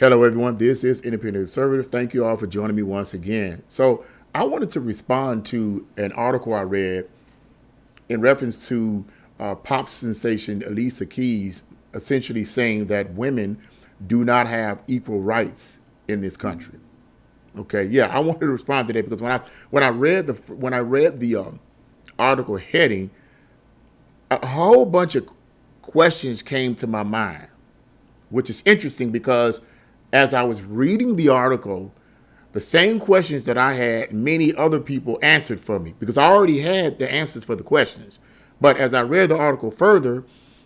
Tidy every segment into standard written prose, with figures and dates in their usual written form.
Hello, everyone. This is Independent Conservative. Thank you all for joining me once again. So, I wanted to respond to an article I read in reference to pop sensation Alicia Keys essentially saying that women do not have equal rights in this country. Okay, yeah, I wanted to respond to that because when I read the article heading, a whole bunch of questions came to my mind, which is interesting because as I was reading the article, the same questions that I had, many other people answered for me because I already had the answers for the questions. But as I read the article further,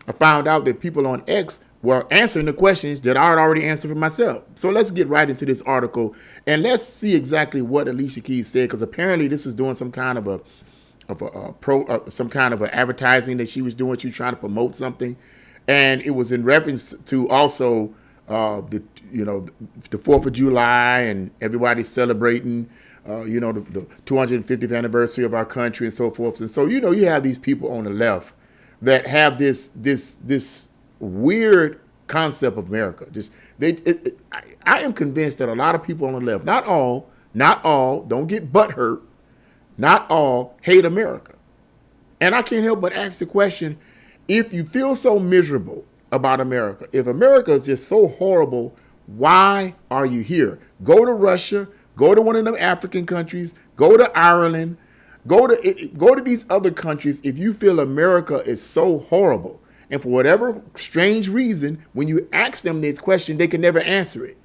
I found out that people on X were answering the questions that I had already answered for myself. So let's get right into this article and let's see exactly what Alicia Keys said, because apparently this was doing some kind of some kind of a advertising that she was doing. She was trying to promote something, and it was in reference to also the 4th of July and everybody celebrating the 250th anniversary of our country and so forth. And so you have these people on the left that have this weird concept of America. I am convinced that a lot of people on the left, not all, don't get butthurt, not all hate America. And I can't help but ask the question, if you feel so miserable about America, if America is just so horrible, why are you here? Go to Russia, go to one of them African countries, go to Ireland, go to these other countries if you feel America is so horrible. And for whatever strange reason, when you ask them this question, they can never answer it.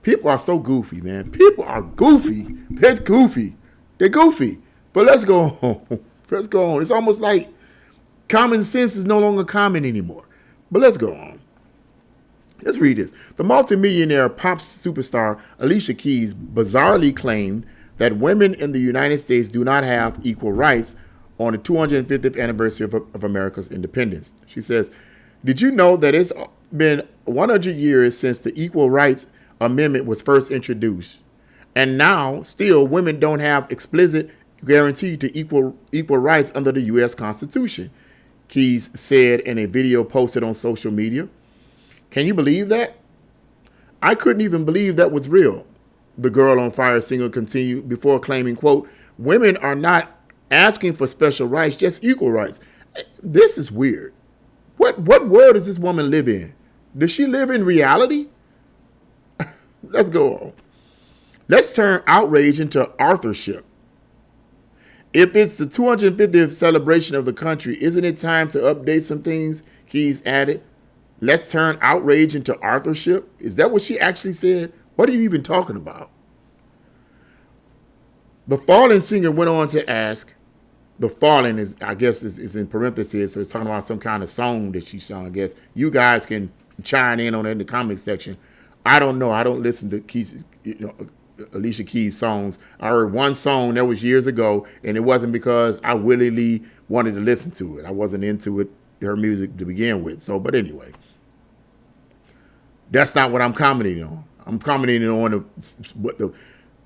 People are so goofy, man. People are goofy. They're goofy. They're goofy. But let's go on. Let's go on. It's almost like common sense is no longer common anymore. But let's go on. Let's read this. The multimillionaire pop superstar Alicia Keys bizarrely claimed that women in the United States do not have equal rights on the 250th anniversary of America's independence. She says, "Did you know that it's been 100 years since the Equal Rights Amendment was first introduced? And now, still, women don't have explicit guarantee to equal rights under the U.S. Constitution," Keys said in a video posted on social media. "Can you believe that? I couldn't even believe that was real," the Girl on Fire singer continued before claiming, quote, "Women are not asking for special rights, just equal rights." This is weird. What world does this woman live in? Does she live in reality? Let's go on. Let's turn outrage into authorship. If it's the 250th celebration of the country, isn't it time to update some things? Keys added. Let's turn outrage into authorship. Is that what she actually said? What are you even talking about? The Fallen singer went on to ask, the Fallen is, I guess, is in parentheses, so it's talking about some kind of song that she sung, I guess. You guys can chime in on it in the comment section. I don't know. I don't listen to Keys, Alicia Keys songs. I heard one song that was years ago, and it wasn't because I willingly wanted to listen to it. I wasn't into her music to begin with. So, but anyway, that's not what I'm commenting on. I'm commenting on the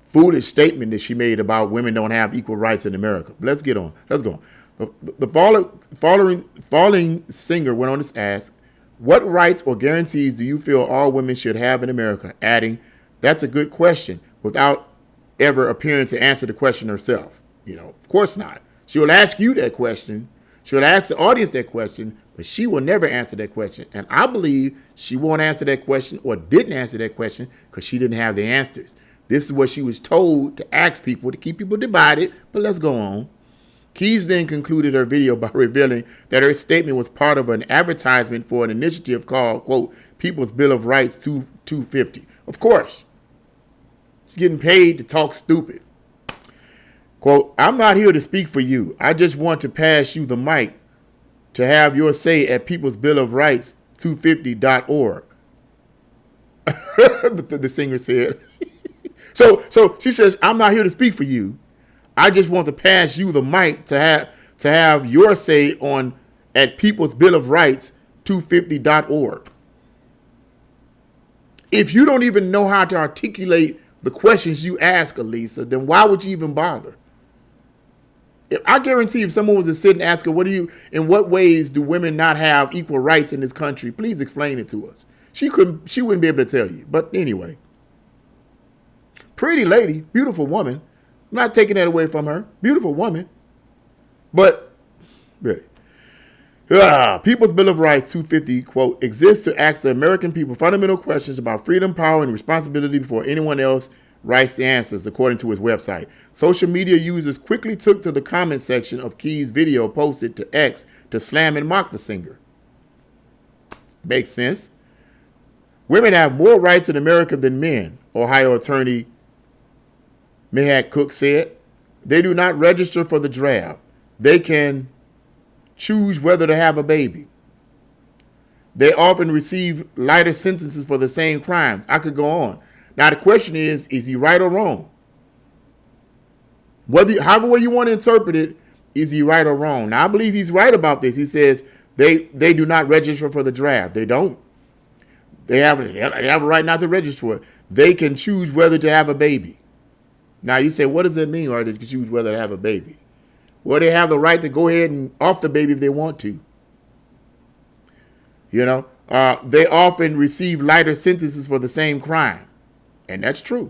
foolish statement that she made about women don't have equal rights in America. But let's get on. Let's go on. The falling singer went on to ask, "What rights or guarantees do you feel all women should have in America?" Adding, "That's a good question," without ever appearing to answer the question herself. Of course not. She will ask you that question. She will ask the audience that question, but she will never answer that question. And I believe she won't answer that question or didn't answer that question because she didn't have the answers. This is what she was told to ask people to keep people divided, but let's go on. Keys then concluded her video by revealing that her statement was part of an advertisement for an initiative called, quote, People's Bill of Rights 250. Of course. She's getting paid to talk stupid. Quote, "I'm not here to speak for you. I just want to pass you the mic to have your say at People's Bill of Rights 250.org. the singer said. So she says, "I'm not here to speak for you. I just want to pass you the mic to have your say on at People's Bill of Rights 250.org. If you don't even know how to articulate the questions you ask, Elisa, then why would you even bother? I guarantee if someone was to sit and ask her, in what ways do women not have equal rights in this country? Please explain it to us. She wouldn't be able to tell you. But anyway, pretty lady, beautiful woman. I'm not taking that away from her. Beautiful woman. But really, People's Bill of Rights 250, quote, exists to ask the American people fundamental questions about freedom, power, and responsibility before anyone else writes the answers, according to his website. Social media users quickly took to the comment section of Keys' video posted to X to slam and mock the singer. Makes sense. Women have more rights in America than men, Ohio attorney Mehak Cook said. They do not register for the draft. They can choose whether to have a baby. They often receive lighter sentences for the same crimes. I could go on. Now the question is he right or wrong? However way you want to interpret it, is he right or wrong? Now I believe he's right about this. He says they do not register for the draft. They don't. They have a right not to register for it. They can choose whether to have a baby. Now you say, what does that mean, or they can choose whether to have a baby? Well, they have the right to go ahead and off the baby if they want to. You know, they often receive lighter sentences for the same crime. And that's true.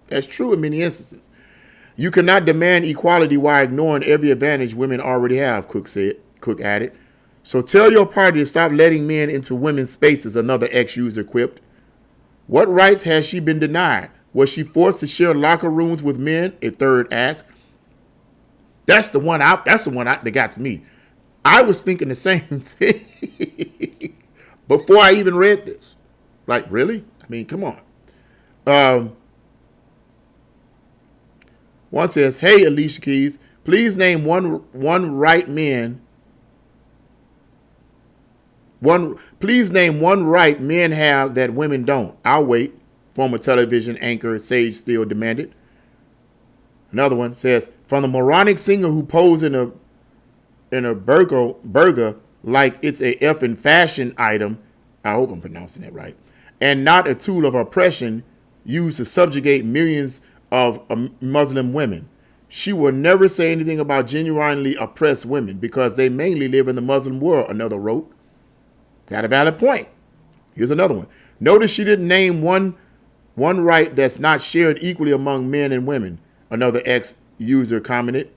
That's true in many instances. You cannot demand equality while ignoring every advantage women already have, Cook added. So tell your party to stop letting men into women's spaces, another ex-user quipped. What rights has she been denied? Was she forced to share locker rooms with men? A third asked. That's the one that got to me. I was thinking the same thing before I even read this. Like, really? I mean, come on. One says, hey, Alicia Keys, please name please name one right men have that women don't. I'll wait. Former television anchor Sage Steele demanded. Another one says, from the moronic singer who posed in a burger like it's a effing fashion item, I hope I'm pronouncing that right, and not a tool of oppression used to subjugate millions of Muslim women. She will never say anything about genuinely oppressed women because they mainly live in the Muslim world, another wrote. Got a valid point. Here's another one. Notice she didn't name one right that's not shared equally among men and women, another ex-user commented.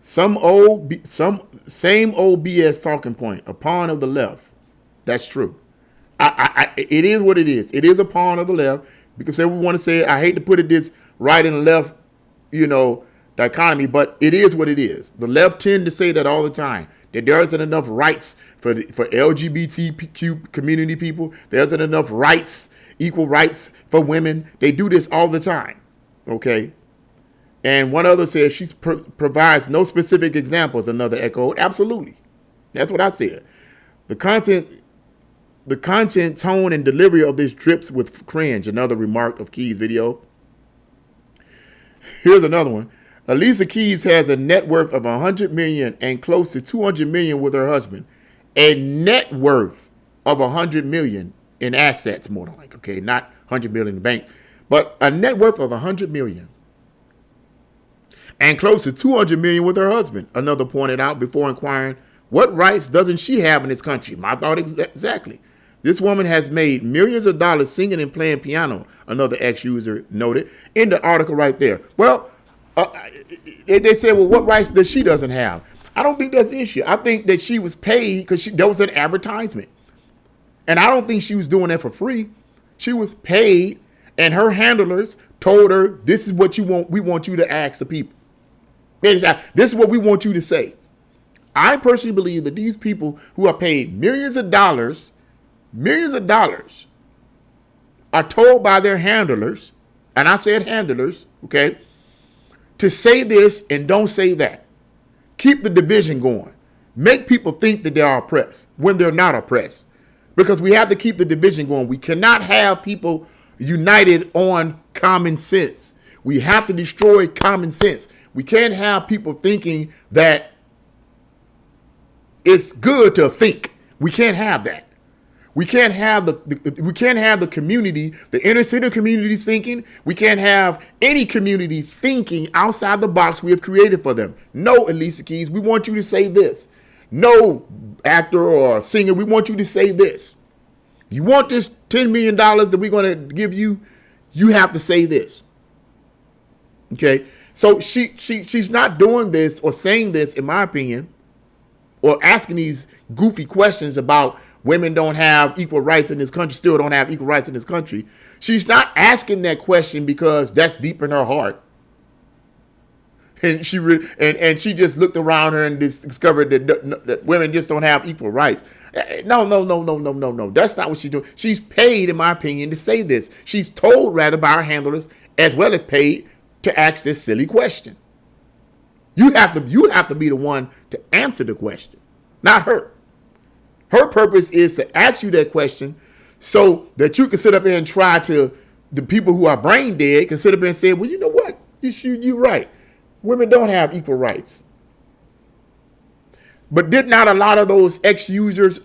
Same old BS talking point, a pawn of the left. That's true. It is what it is. It is a pawn of the left because we want to say, I hate to put it this right and left, dichotomy, but it is what it is. The left tend to say that all the time, that there isn't enough rights for LGBTQ community people. There isn't enough rights, equal rights for women. They do this all the time. Okay. And one other says she provides no specific examples. Another echoed. Absolutely. That's what I said. The content, tone, and delivery of this drips with cringe. Another remark of Keys' video. Here's another one. Alicia Keys has a net worth of $100 million and close to $200 million with her husband. A net worth of $100 million in assets, more than like, okay, not $100 million in the bank, but a net worth of $100 million. And close to $200 million with her husband, another pointed out before inquiring, what rights doesn't she have in this country? My thought exactly. This woman has made millions of dollars singing and playing piano, another ex-user noted in the article right there. Well, they said, well, what rights does she doesn't have? I don't think that's the issue. I think that she was paid because there was an advertisement. And I don't think she was doing that for free. She was paid, and her handlers told her, this is what you want. We want you to ask the people. This is what we want you to say. I personally believe that these people who are paid millions of dollars, are told by their handlers, and I said handlers, okay, to say this and don't say that. Keep the division going. Make people think that they are oppressed when they're not oppressed. Because we have to keep the division going. We cannot have people united on common sense. We have to destroy common sense. We can't have people thinking that it's good to think. We can't have that. We can't have the community, the inner city community thinking. We can't have any community thinking outside the box we have created for them. No, Alicia Keys, we want you to say this. No actor or singer, we want you to say this. You want this $10 million that we're going to give you, you have to say this. Okay? So she's not doing this or saying this, in my opinion, or asking these goofy questions about women don't have equal rights in this country, still don't have equal rights in this country. She's not asking that question because that's deep in her heart. And she she just looked around her and discovered that women just don't have equal rights. No. That's not what she's doing. She's paid, in my opinion, to say this. She's told, rather, by her handlers, as well as paid, to ask this silly question. You have to be the one to answer the question, not her. Her purpose is to ask you that question so that you can sit up there and try to, the people who are brain dead can sit up there and say, well, you know what? You're right. Women don't have equal rights. But did not a lot of those ex-users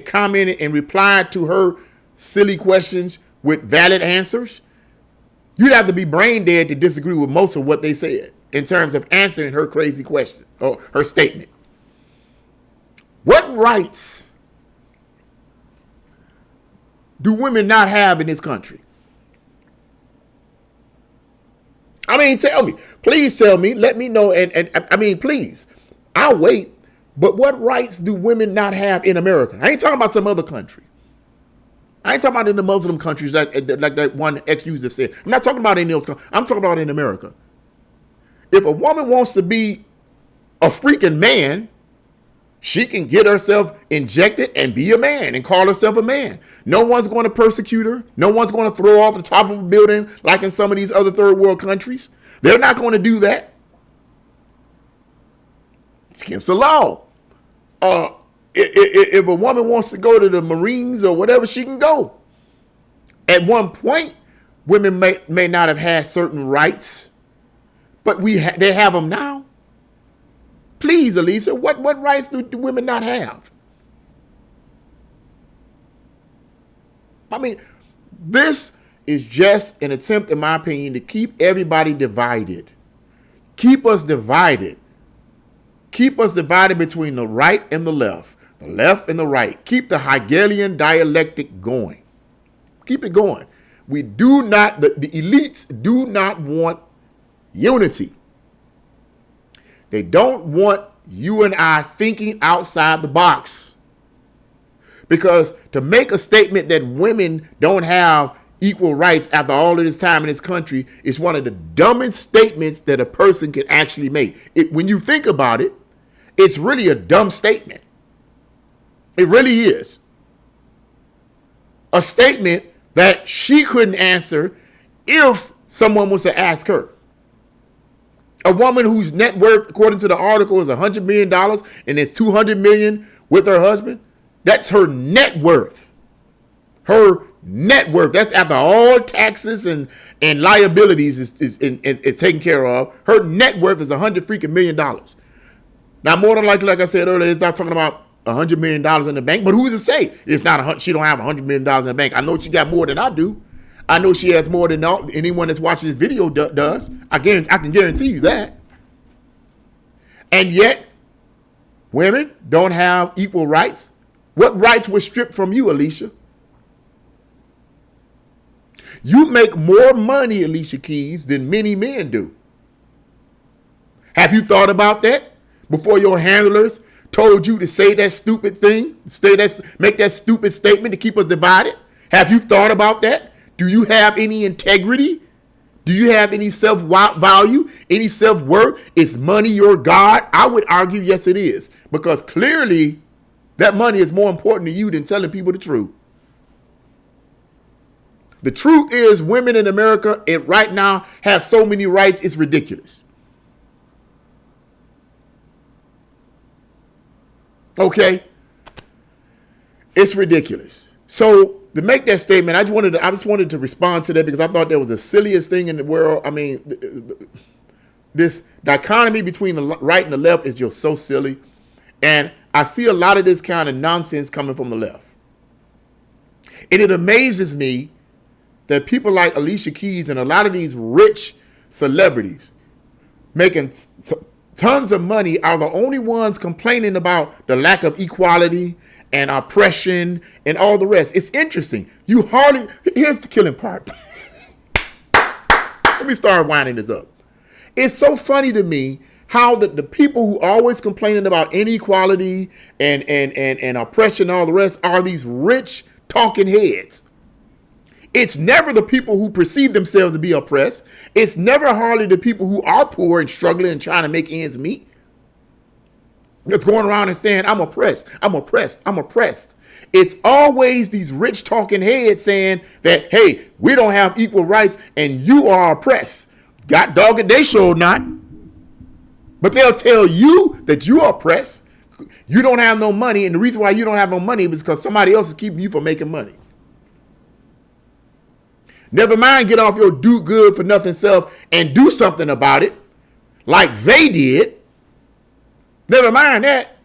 comment and reply to her silly questions with valid answers? You'd have to be brain dead to disagree with most of what they said in terms of answering her crazy question or her statement. What rights do women not have in this country? I mean, tell me. Please tell me. Let me know. And I mean, please. I'll wait. But what rights do women not have in America? I ain't talking about some other country. I ain't talking about in the Muslim countries like that one ex-user said. I'm not talking about in those countries. I'm talking about in America. If a woman wants to be a freaking man, she can get herself injected and be a man and call herself a man. No one's going to persecute her. No one's going to throw her off the top of a building like in some of these other third world countries. They're not going to do that. It's against the law. If a woman wants to go to the Marines or whatever, she can go. At one point, women may not have had certain rights, but they have them now. Please, Alicia, what rights do women not have? I mean, this is just an attempt, in my opinion, to keep everybody divided. Keep us divided. Keep us divided between the right and the left and the right. Keep the Hegelian dialectic going. Keep it going. We do not, the elites do not want unity. They don't want you and I thinking outside the box. Because to make a statement that women don't have equal rights after all of this time in this country is one of the dumbest statements that a person can actually make. When you think about it, it's really a dumb statement. It really is. A statement that she couldn't answer if someone was to ask her. A woman whose net worth, according to the article, is $100 million and is $200 million with her husband. That's her net worth. Her net worth. That's after all taxes and liabilities is taken care of. Her net worth is $100 million. Now, more than likely, like I said earlier, it's not talking about $100 million in the bank. But who's to say it's not? She don't have $100 million in the bank. I know she got more than I do. I know she has more than anyone that's watching this video does. I can guarantee you that. And yet, women don't have equal rights. What rights were stripped from you, Alicia? You make more money, Alicia Keys, than many men do. Have you thought about that before your handlers told you to say that stupid thing, make that stupid statement to keep us divided? Have you thought about that? Do you have any integrity? Do you have any self-value, any self-worth? Is money your God? I would argue, yes, it is. Because clearly, that money is more important to you than telling people the truth. The truth is, women in America right now have so many rights, it's ridiculous. Okay? It's ridiculous. So, to make that statement, I just wanted to respond to that because I thought that was the silliest thing in the world. I mean, this dichotomy between the right and the left is just so silly. And I see a lot of this kind of nonsense coming from the left. And it amazes me that people like Alicia Keys and a lot of these rich celebrities making tons of money are the only ones complaining about the lack of equality and oppression and all the rest. It's interesting. Here's the killing part. Let me start winding this up. It's so funny to me how the people who always complaining about inequality and oppression and all the rest are these rich talking heads. It's never the people who perceive themselves to be oppressed. It's never hardly the people who are poor and struggling and trying to make ends meet that's going around and saying, I'm oppressed, I'm oppressed, I'm oppressed. It's always these rich talking heads saying that, hey, we don't have equal rights and you are oppressed. God dog it, they sure not. But they'll tell you that you are oppressed. You don't have no money. And the reason why you don't have no money is because somebody else is keeping you from making money. Never mind, get off your do good for nothing self and do something about it like they did. Never mind that.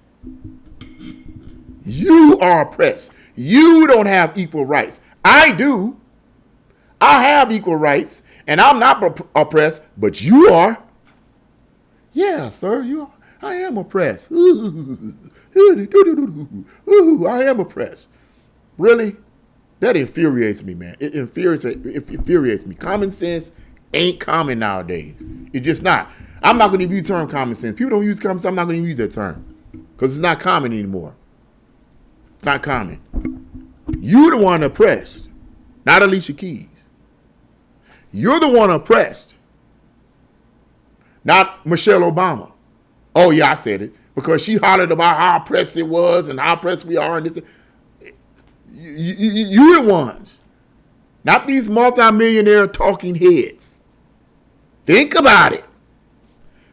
You are oppressed. You don't have equal rights. I do. I have equal rights and I'm not oppressed, but you are. Yeah, sir, I am oppressed. Ooh, I am oppressed. Really? That infuriates me, man. It infuriates me. Common sense ain't common nowadays. It's just not. I'm not going to use the term common sense. People don't use common sense. I'm not going to use that term because it's not common anymore. It's not common. You're the one oppressed, not Alicia Keys. You're the one oppressed. Not Michelle Obama. Oh, yeah, I said it. Because she hollered about how oppressed it was and how oppressed we are. And this. You're the ones. Not these multimillionaire talking heads. Think about it.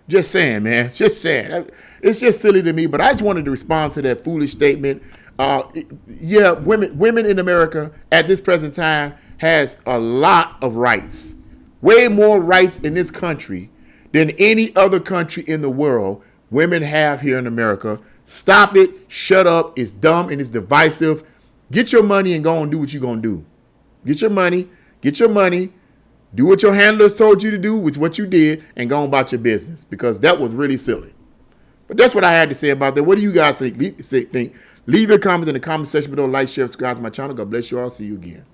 Just saying, man. Just saying. It's just silly to me. But I just wanted to respond to that foolish statement. Yeah, women in America at this present time has a lot of rights. Way more rights in this country than any other country in the world women have here in America. Stop it. Shut up. It's dumb and it's divisive. Get your money and go and do what you're going to do. Get your money. Get your money. Do what your handlers told you to do, which is what you did, and go on about your business because that was really silly. But that's what I had to say about that. What do you guys think? Leave your comments in the comment section below. Like, share, subscribe to my channel. God bless you all. See you again.